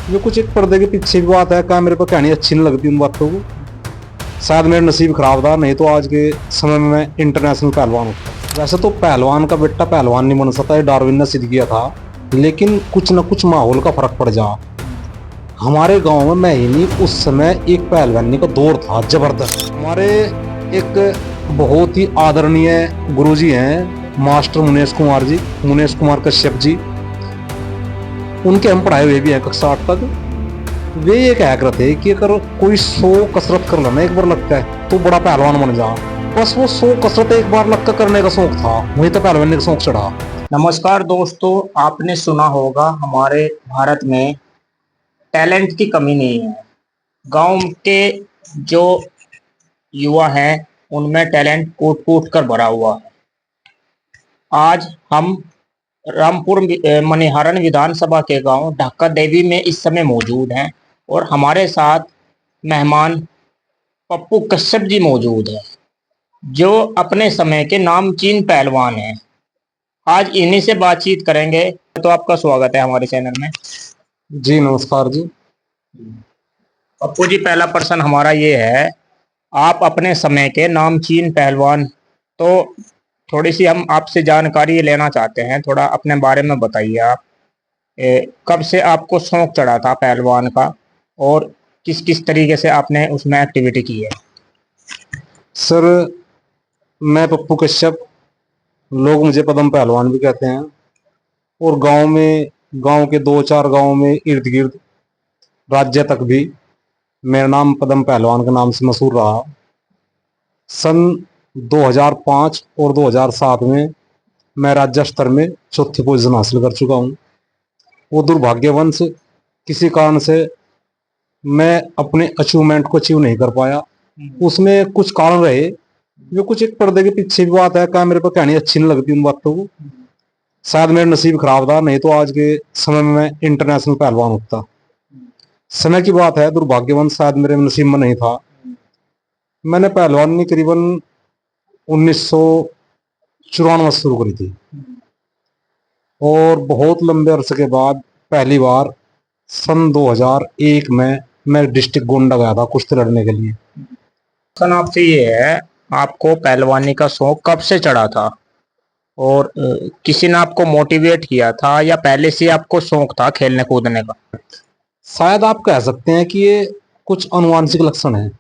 ये कुछ एक पर्दे के पीछे की बात है, क्या मेरे को कहनी अच्छी नहीं लगती उन बातों को। शायद मेरा नसीब खराब था, नहीं तो आज के समय में मैं इंटरनेशनल पहलवान होता। वैसे तो पहलवान का बेटा पहलवान नहीं बन सकता, ये डार्विन ने सिद्ध किया था। लेकिन कुछ न कुछ माहौल का फर्क पड़ जा। हमारे गांव में मैं ही नहीं, उस समय एक पहलवानी का दौर था जबरदस्त। हमारे एक बहुत ही आदरणीय गुरुजी हैं, मास्टर मुनेश कुमार जी, मुनेश कुमार कश्यप जी। उनके हम पढ़ाए हुए भी हैं कक्षा 8 तक। वे ये कहा करते कि अगर कोई 100 कसरत कर लेना एक बार लगता है तो बड़ा पहलवान बन जा। बस वो 100 कसरत एक बार लगकर करने का शौक था, वही तो पहलवानी का शौक चढ़ा। नमस्कार दोस्तों, आपने सुना होगा हमारे भारत में टैलेंट की कमी नहीं है। गांव के जो युवा हैं उनमें टैलेंट कूट कूट कर भरा हुआ है। आज हम रामपुर मनिहारन विधानसभा के गांव ढाका देवी में इस समय मौजूद हैं और हमारे साथ मेहमान पप्पू कश्यप जी मौजूद हैं, जो अपने समय के नामचीन पहलवान हैं। आज इन्हीं से बातचीत करेंगे। तो आपका स्वागत है हमारे चैनल में। जी नमस्कार जी। पप्पू जी, पहला प्रश्न हमारा ये है, आप अपने समय के नामचीन पहलवान, तो थोड़ी सी हम आपसे जानकारी लेना चाहते हैं। थोड़ा अपने बारे में बताइए। आप कब से आपको शौक चढ़ा था पहलवान का और किस किस तरीके से आपने उसमें एक्टिविटी की है? सर, मैं पप्पू कश्यप, लोग मुझे पदम पहलवान भी कहते हैं। और गांव के 2-4 गांव में इर्द गिर्द राज्य तक भी मेरा नाम पदम पहलवान के नाम से मशहूर रहा। सन 2005 और 2007 में मैं राज्य स्तर में चौथी पोजीशन हासिल कर चुका हूँ। वो दुर्भाग्यवश किसी कारण से मैं अपने अचीवमेंट को अचीव नहीं कर पाया। उसमें कुछ कारण रहे, जो कुछ एक पर्दे के पीछे की बात है, क्या मेरे को कहनी अच्छी नहीं लगती उन बातों को। शायद मेरा नसीब खराब था, नहीं तो आज के समय में मैं इंटरनेशनल पहलवान होता। समय की बात है, दुर्भाग्यवश शायद मेरे नसीब में नहीं था। मैंने पहलवानी करीबन 1994 से शुरू करी थी और बहुत लंबे अरसे के बाद पहली बार सन 2001 में मैं डिस्ट्रिक्ट गोंडा गया था कुश्ती लड़ने के लिए। प्रश्न आपसे ये है, आपको पहलवानी का शौक कब से चढ़ा था और किसी ने आपको मोटिवेट किया था या पहले से आपको शौक था खेलने कूदने का? शायद आप कह सकते हैं कि ये कुछ अनुवांशिक लक्षण है।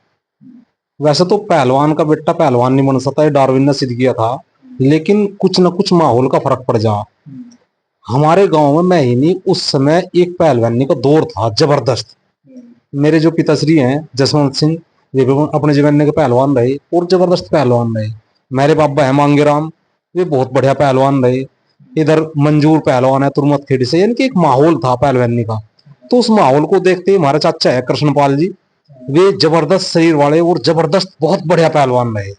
वैसे तो पहलवान का बेटा पहलवान नहीं बन सकता, ये डार्विन ने सिद्ध किया था। लेकिन कुछ न कुछ माहौल का फर्क पड़ जा। हमारे गांव में मैं ही नहीं, उस समय एक पहलवानी का दौर था जबरदस्त। मेरे जो पिताश्री हैं जसवंत सिंह, वे भी अपने जमाने के पहलवान रहे और जबरदस्त पहलवान रहे। मेरे बाबा है मांगेराम, वे बहुत बढ़िया पहलवान रहे। इधर मंजूर पहलवान है तुरमत खेड़ी से, यानी कि एक माहौल था पहलवानी का। तो उस माहौल को देखते ही हमारे चाचा है कृष्णपाल जी, वे जबरदस्त शरीर वाले और जबरदस्त बहुत बढ़िया पहलवान रहे।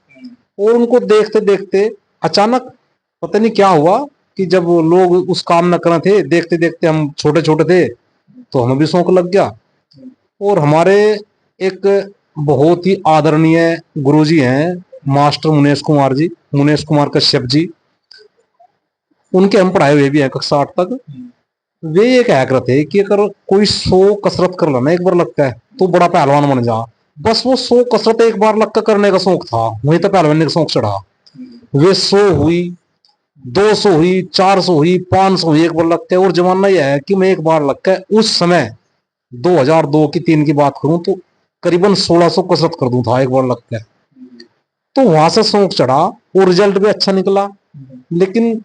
और उनको देखते देखते अचानक पता नहीं क्या हुआ कि जब लोग उस काम न कर थे, देखते देखते हम छोटे छोटे थे तो हमें भी शौक लग गया। और हमारे एक बहुत ही आदरणीय गुरुजी हैं, मास्टर मुनेश कुमार जी, मुनेश कुमार कश्यप जी। उनके हम पढ़ाए हुए भी हैं कक्षा 8 तक। वे ये कहा करते कि अगर कोई 100 कसरत कर लेना एक बार लगता है तो बड़ा पहलवान बन जा। बस वो 100 कसरत एक बार लगकर करने का शौक था, वही तो पहलवानी का शौक चढ़ा। वे 100 हुई, 200 हुई, 400 हुई, 500 हुई, एक बार लगता है। और जमाना यह है कि मैं एक बार लगता है उस समय 2002 की 3 की बात करूं तो करीबन 1600 कसरत कर दूं था एक बार लगता है। तो वहां से शौक चढ़ा और रिजल्ट भी अच्छा निकला। लेकिन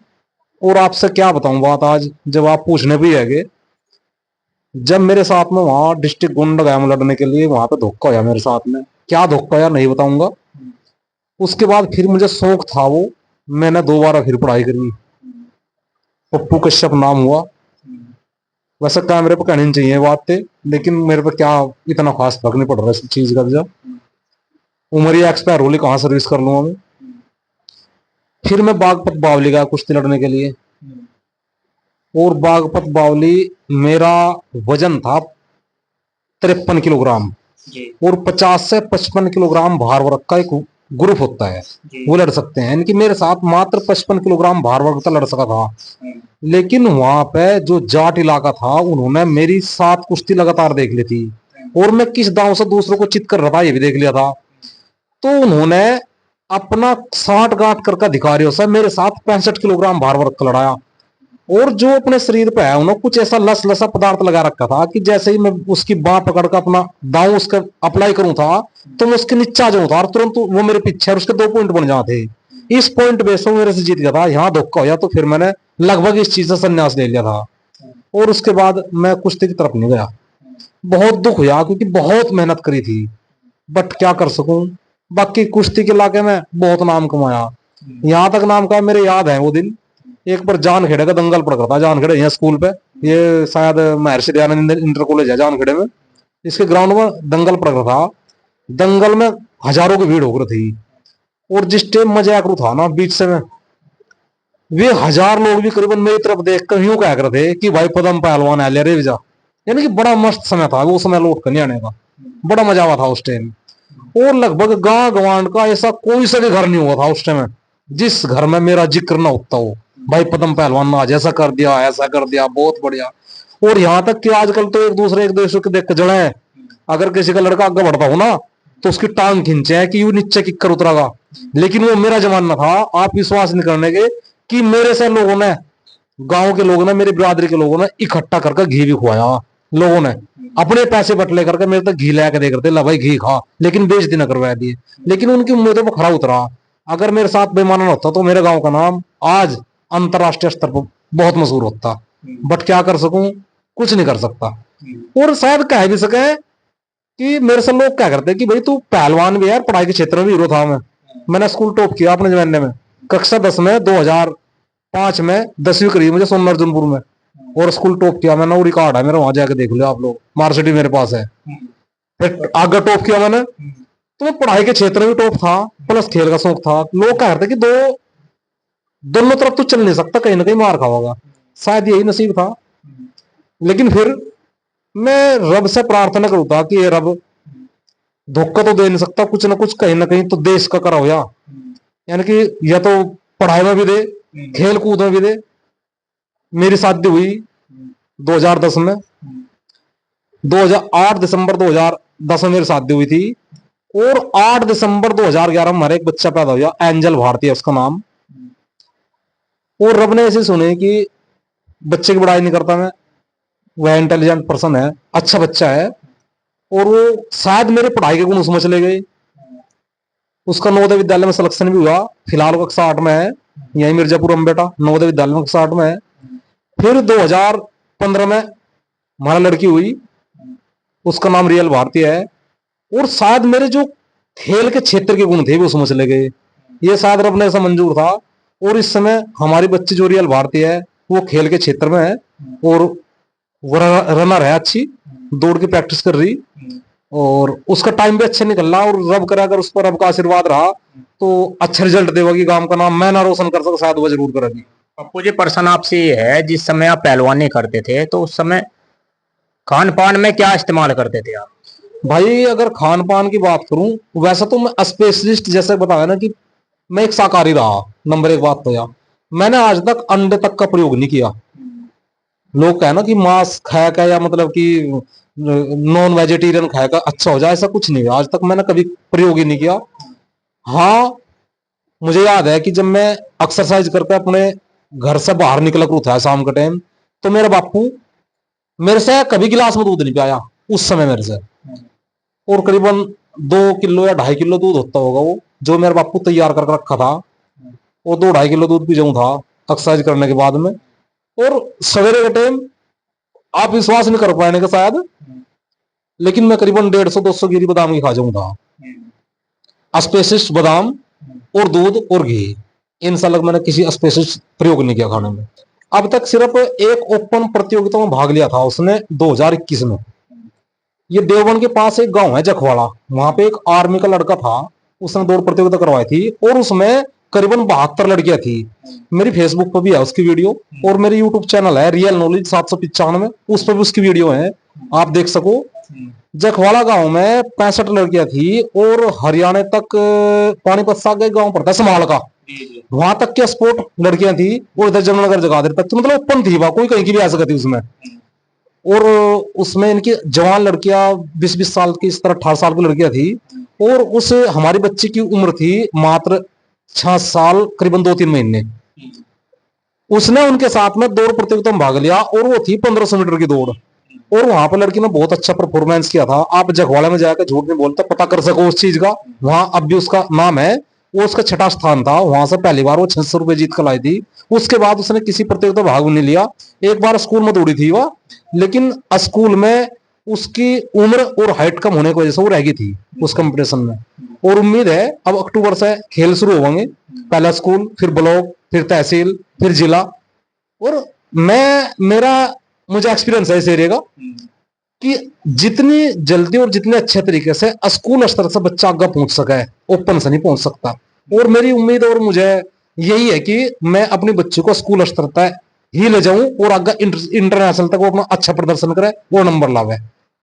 और आपसे क्या बताऊं बात, आज जब आप पूछने भी है, जब मेरे साथ में वहां डिस्ट्रिक्ट गोंडा गया मैं लड़ने के लिए, वहां पे धोखा होया मेरे साथ में। क्या धोखा होया नहीं बताऊंगा। उसके बाद फिर मुझे शौक था वो, मैंने दोबारा फिर पढ़ाई करी। पप्पू कश्यप नाम हुआ। वैसे कैमरे पे कहनी नहीं चाहिए बात थे, लेकिन मेरे पे क्या इतना खास फर्क नहीं पड़ रहा इस चीज का। जब उम्र ही एक्सपायर होली कहाँ सर्विस कर लूंगा मैं। फिर मैं बागपत बावली गया कुश्ती लड़ने के लिए। और बागपत बावली मेरा वजन था 53 किलोग्राम जी। और 50 से 55 किलोग्राम भार रखा एक ग्रुप होता है वो लड़ सकते हैं। यानी कि मेरे साथ मात्र 55 किलोग्राम भार वर्ग का लड़ सका था, लेकिन वहां पे जो जाट इलाका था उन्होंने मेरी 7 कुश्ती लगातार देख ली थी, और मैं किस दांव से दूसरों को चित कर रहा था ये भी देख लिया था। तो उन्होंने अपना 60 गांठ करके अधिकारियों से मेरे साथ 65 किलोग्राम भार वर्ग का लड़ाया, और जो अपने शरीर पे है उन्होंने कुछ ऐसा लस लसा पदार्थ लगा रखा था कि जैसे ही मैं उसकी बाह पकड़ कर अपना दांव उसका अप्लाई करूं था तो मैं उसके नीचे आ जाऊं था, और तुरंत वो मेरे पीछे और उसके 2 पॉइंट बन जाते। इस पॉइंट बेस पर मेरे से जीत गया था। यहाँ धोखा हो गया तो फिर मैंने लगभग इस चीज से संन्यास ले लिया था, और उसके बाद मैं कुश्ती की तरफ नहीं गया। बहुत दुख हुआ क्योंकि बहुत मेहनत करी थी, बट क्या कर सकूं। बाकी कुश्ती के इलाके में बहुत नाम कमाया, यहाँ तक नाम का मेरे याद है वो दिन एक बार जानखेड़े का दंगल पड़ रहा था। जानखेड़े यहाँ स्कूल पे, ये शायद महर्षि दयानंद इंटर कॉलेज है जानखेड़े में, इसके ग्राउंड में दंगल पड़ रहा था। दंगल में हजारों की भीड़ हो रही थी, और जिस टाइम मजाक था ना बीच से में, वे 1000 लोग भी करीबन मेरी तरफ देख कर यूं कह रहे थे कि भाई पदम पहलवान है ले रे विजा। यानी कि बड़ा मस्त समय था वो समय, लौट कर नहीं आने का बड़ा मजा आवा था उस टाइम। और लगभग गांव गवांड का ऐसा कोई सा भी घर नहीं हुआ था उस टाइम जिस घर में मेरा जिक्र ना होता हो, भाई पदम पहलवान ने आज ऐसा कर दिया ऐसा कर दिया, बहुत बढ़िया। और यहाँ तक कि आजकल तो एक दूसरे के देख के जड़े हैं। अगर किसी का लड़का आगे बढ़ता हो ना तो उसकी टांग खींचे है कि यू नीचे किक कर उतरागा। लेकिन वो मेरा जमाना था, आप विश्वास नहीं करने के कि मेरे से लोगों ने, गांव के लोगों ने, मेरी बिरादरी के लोगों ने इकट्ठा करके घी भी खुआया। लोगों ने अपने पैसे बटले करके मेरे तक घी लेके दे करते, ला भाई घी खा, लेकिन बेइज्जती न करवा दिए। लेकिन उनकी उम्मीदों पर खरा उतरा। अगर मेरे साथ बेईमानी होता तो मेरे गांव का नाम आज अंतरराष्ट्रीय स्तर पर बहुत मशहूर होता। बट क्या कर सकूं, कुछ नहीं कर सकता। और शायद कह भी सके कि मेरे से लोग क्या करते कि भाई तू पहलवान भी यार, पढ़ाई के क्षेत्र में हीरो था। मैंने स्कूल टॉप किया अपने जमाने में, कक्षा 10 में 2005 में 10वीं करी मुझे सोन अर्जुनपुर में, और स्कूल टॉप किया मैंने। और रिकॉर्ड है मेरा, वहां जाके देख लो आप लोग, मार्कशीट मेरे पास है। फिर आगे टॉप किया मैंने, तो मैं पढ़ाई के क्षेत्र में टॉप था, प्लस खेल का शौक था। लोग कह रहे थे कि दोनों तरफ तो चल नहीं सकता, कहीं ना कहीं मार खाओगा। शायद यही नसीब था। लेकिन फिर मैं रब से प्रार्थना करूंगा कि ये रब धोखा तो दे नहीं सकता, कुछ ना कुछ कहीं ना कहीं तो देश का करा होया। यानी कि या तो पढ़ाई में भी दे, खेल कूद में भी दे। मेरी शादी हुई 2010 में, 2008 दिसंबर 2010 में मेरी शादी हुई थी, और 8 दिसंबर 2011 में हमारे एक बच्चा पैदा हुआ, एंजल भारती है उसका नाम। और रब ने ऐसे सुने कि बच्चे की बड़ाई नहीं करता मैं, वह इंटेलिजेंट पर्सन है, अच्छा बच्चा है, और वो शायद मेरे पढ़ाई के गुण उसमें चले गए। उसका नवोदय विद्यालय में सिलेक्शन भी हुआ। फिलहाल वो कक्षा 8 में है, यही मिर्जापुर अम्बेटा नवोदय विद्यालय में कक्षा 8 में है। फिर 2015 में हमारा लड़की हुई, उसका नाम रियल भारती है। और शायद मेरे जो खेल के क्षेत्र के गुण थे वो उसमें चले गए, ये शायद रब ने ऐसा मंजूर था। और इस समय हमारी बच्ची जो रियल भारती है वो खेल के क्षेत्र में है, और वो रनर है, अच्छी दौड़ की प्रैक्टिस कर रही, और उसका टाइम भी अच्छा निकल रहा। और रब करे अगर उस पर रब का आशीर्वाद रहा तो अच्छा रिजल्ट देगी, गांव का नाम मैं ना रोशन कर सकता शायद वो जरूर करेगी। पप्पू जी, प्रश्न आपसे ये है, जिस समय आप पहलवानी करते थे तो उस समय खान पान में क्या इस्तेमाल करते थे आप? भाई अगर खान पान की बात करूं, वैसा तो मैं स्पेशलिस्ट जैसे बताया ना कि मैं एक शाकाहारी रहा। नंबर 1 बात तो यार, मैंने आज तक अंडे तक का प्रयोग नहीं किया। लोग कहे ना कि मांस खाएगा या मतलब कि नॉन वेजिटेरियन खाएगा अच्छा हो जाए, ऐसा कुछ नहीं है। आज तक मैंने कभी प्रयोग ही नहीं किया। हाँ, मुझे याद है कि जब मैं एक्सरसाइज करके अपने घर से बाहर निकल कर उठा शाम के टाइम, तो मेरा बापू मेरे से कभी गिलास में दूध नहीं पियाया उस समय मेरे से। और करीबन 2 किलो या 2.5 किलो दूध होता होगा वो, जो मेरे बापू तैयार करके रखा था। और 2-2.5 किलो दूध पी जाऊं था एक्सरसाइज करने के बाद में। और सवेरे के टाइम आप विश्वास नहीं कर पाएंगे शायद, लेकिन मैं करीबन 150-200 गिरी बादाम की खा जाऊं था। स्पेसिस्ट बादाम और दूध और घी, इन साल मैंने किसी स्पेसिस्ट प्रयोग नहीं किया खाने में। अब तक सिर्फ एक ओपन प्रतियोगिता में भाग लिया था उसने 2021 में। ये देवबंद के पास एक गांव है जखवाड़ा, वहां पे एक आर्मी का लड़का था, उसने दौड़ प्रतियोगिता करवाई थी, और उसमें करीबन 72 लड़कियां थी। मेरी फेसबुक पर भी है उसकी वीडियो, और मेरे यूट्यूब चैनल है रियल नॉलेज 795, उस पर भी उसकी वीडियो है, आप देख सको। जखवाड़ा गांव में 65 लड़कियां थी और हरियाणा तक पानीपत से आगे गांव पड़ता है समाल का, वहां तक के स्पोर्ट लड़कियां थी और इधर जमुनानगर जगाधरी तक, तो मतलब ओपन थी वहां, कोई कहीं की भी आ सकती उसमें। और उसमें इनकी जवान लड़कियां 20-20 साल की, इस तरह 18 साल की लड़कियां थी। और उस हमारी बच्ची की उम्र थी मात्र 6 साल करीबन 2-3 महीने। उसने उनके साथ में दौड़ प्रतियोगिता में भाग लिया और वो थी 1500 मीटर की दौड़, और वहां पर लड़की ने बहुत अच्छा परफॉर्मेंस किया था। आप जगवाड़ा में जाकर झूठ नहीं बोलते, पता कर सको उस चीज का, वहां अब भी उसका नाम है। वो उसका 6ठा स्थान था, वहां से पहली बार वो 600 रुपए जीत कर लाई थी। उसके बाद उसने किसी प्रतियोगिता में भाग नहीं लिया। एक बार स्कूल में दौड़ी थी वह, लेकिन स्कूल में उसकी उम्र और हाइट कम होने की वजह से वो रह गई थी उस कंपटीशन में। और उम्मीद है अब अक्टूबर से खेल शुरू होंगे, पहला स्कूल, फिर ब्लॉक, फिर तहसील, फिर जिला। और मेरा मुझे एक्सपीरियंस है इस एरिया का कि जितनी जल्दी और जितने अच्छे तरीके से स्कूल स्तर से बच्चा आगे पहुंच सका है, ओपन से नहीं पहुंच सकता। और मेरी उम्मीद और मुझे यही है कि मैं अपनी बच्ची को स्कूल स्तर तक ही ले जाऊं और आगे इंटरनेशनल तक वो अपना अच्छा प्रदर्शन करे, वो नंबर लावे।